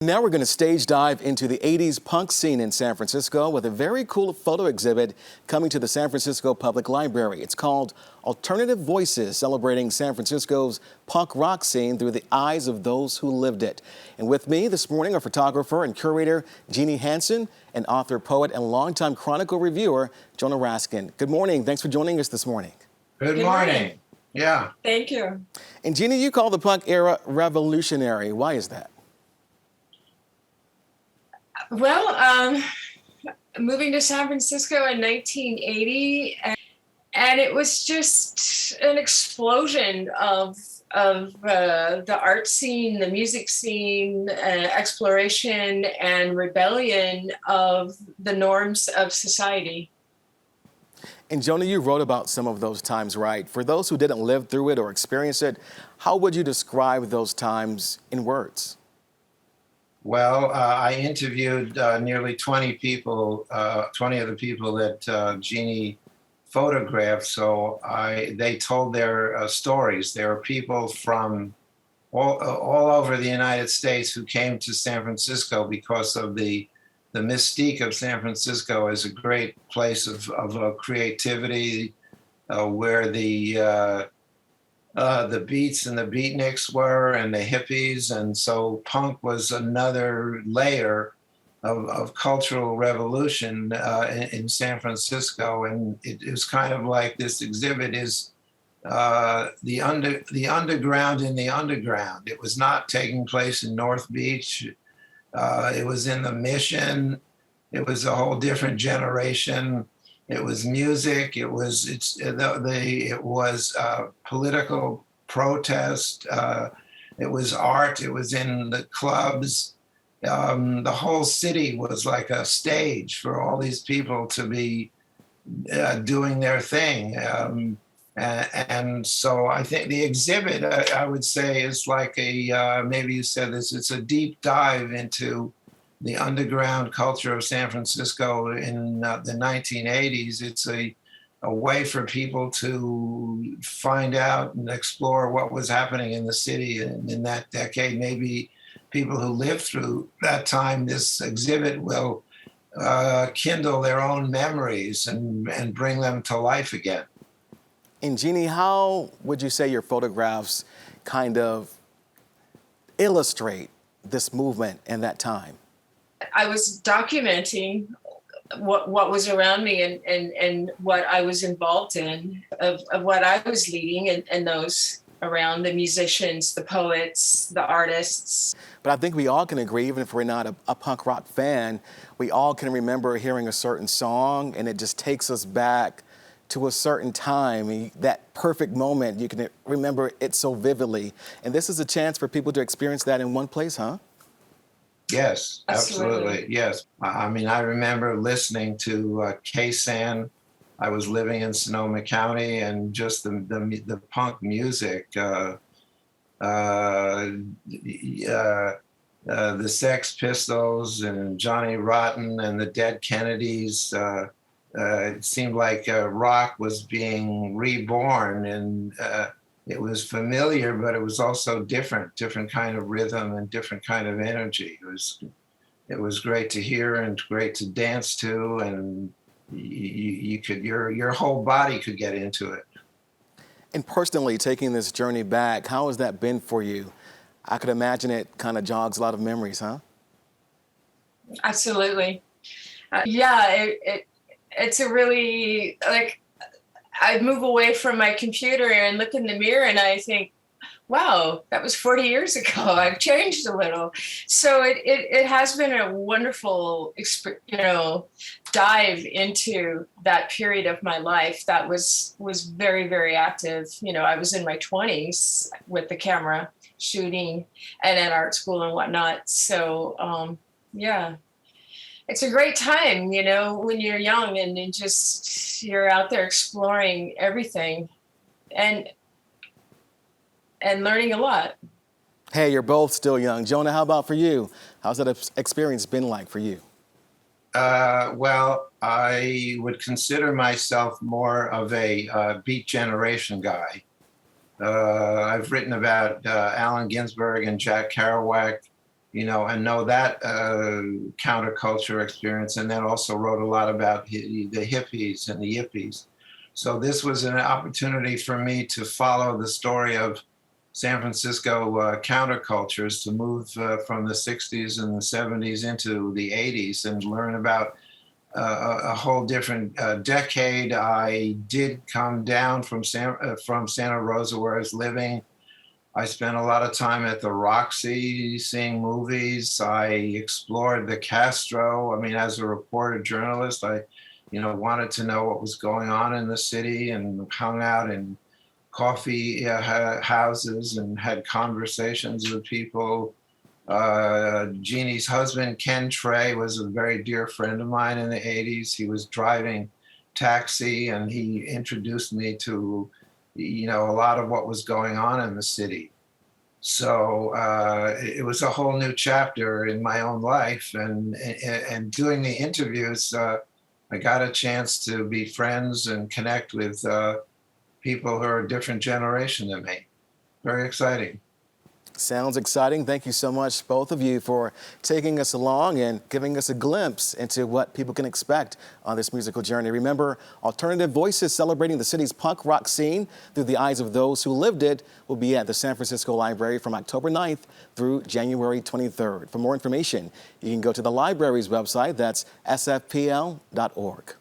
Now we're going to stage dive into the 80s punk scene in San Francisco with a very cool photo exhibit coming to the San Francisco Public Library. It's called Alternative Voices, celebrating San Francisco's punk rock scene through the eyes of those who lived it. And with me this morning are photographer and curator Jeanne Hansen and author, poet, and longtime Chronicle reviewer Jonah Raskin. Good morning. Thanks for joining us this morning. Good morning. Yeah. Thank you. And Jeanne, you call the punk era revolutionary. Why is that? Well, moving to San Francisco in 1980, and it was just an explosion of the art scene, the music scene, exploration and rebellion of the norms of society. And Jonah, you wrote about some of those times, right? For those who didn't live through it or experience it, how would you describe those times in words? Well, I interviewed nearly 20 people, 20 of the people that Jeanne photographed. So they told their stories. There were people from all over the United States who came to San Francisco because of the mystique of San Francisco as a great place of creativity, where the Beats and the Beatniks were, and the hippies. And so punk was another layer of cultural revolution in San Francisco. And it was kind of like this exhibit is the underground in the underground. It was not taking place in North Beach. It was in the Mission. It was a whole different generation. It was music. It was political protest. It was art. It was in the clubs. The whole city was like a stage for all these people to be doing their thing. And so I think the exhibit, I would say, is like maybe you said this, it's a deep dive into the underground culture of San Francisco in the 1980s. It's a way for people to find out and explore what was happening in the city in that decade. Maybe people who lived through that time, this exhibit will kindle their own memories and bring them to life again. And Jeanne, how would you say your photographs kind of illustrate this movement in that time? I was documenting what was around me and what I was involved in, of what I was leading and those around, the musicians, the poets, the artists. But I think we all can agree, even if we're not a punk rock fan, we all can remember hearing a certain song and it just takes us back to a certain time, that perfect moment. You can remember it so vividly. And this is a chance for people to experience that in one place, huh? Yes, absolutely. Yes. I mean, I remember listening to K-San. I was living in Sonoma County, and just the punk music, the Sex Pistols and Johnny Rotten and the Dead Kennedys. It seemed like rock was being reborn, and it was familiar, but it was also different kind of rhythm and different kind of energy. It was great to hear and great to dance to, and your whole body could get into it. And personally, taking this journey back, how has that been for you? I could imagine it kind of jogs a lot of memories, huh? Absolutely. It's a really, like, I move away from my computer and look in the mirror and I think, wow, that was 40 years ago. I've changed a little. So it has been a wonderful, dive into that period of my life that was very, very active. I was in my 20s with the camera shooting and at art school and whatnot. So, yeah. It's a great time, when you're young and you're out there exploring everything and learning a lot. Hey, you're both still young. Jonah, how about for you? How's that experience been like for you? Well, I would consider myself more of a Beat Generation guy. I've written about Allen Ginsberg and Jack Kerouac. and know that counterculture experience, and then also wrote a lot about the hippies and the yippies. So this was an opportunity for me to follow the story of San Francisco countercultures, to move from the 60s and the 70s into the 80s and learn about a whole different decade. I did come down from Santa Rosa, where I was living. I spent a lot of time at the Roxy seeing movies. I explored the Castro. I mean, as a reporter journalist, I wanted to know what was going on in the city, and hung out in coffee houses and had conversations with people. Jeannie's husband, Ken Trey, was a very dear friend of mine in the 80s. He was driving taxi, and he introduced me to a lot of what was going on in the city. So it was a whole new chapter in my own life, and doing the interviews, I got a chance to be friends and connect with people who are a different generation than me. Very exciting. Sounds exciting. Thank you so much, both of you, for taking us along and giving us a glimpse into what people can expect on this musical journey. Remember, Alternative Voices, celebrating the city's punk rock scene through the eyes of those who lived it, will be at the San Francisco Library from October 9th through January 23rd. For more information, you can go to the library's website. That's sfpl.org.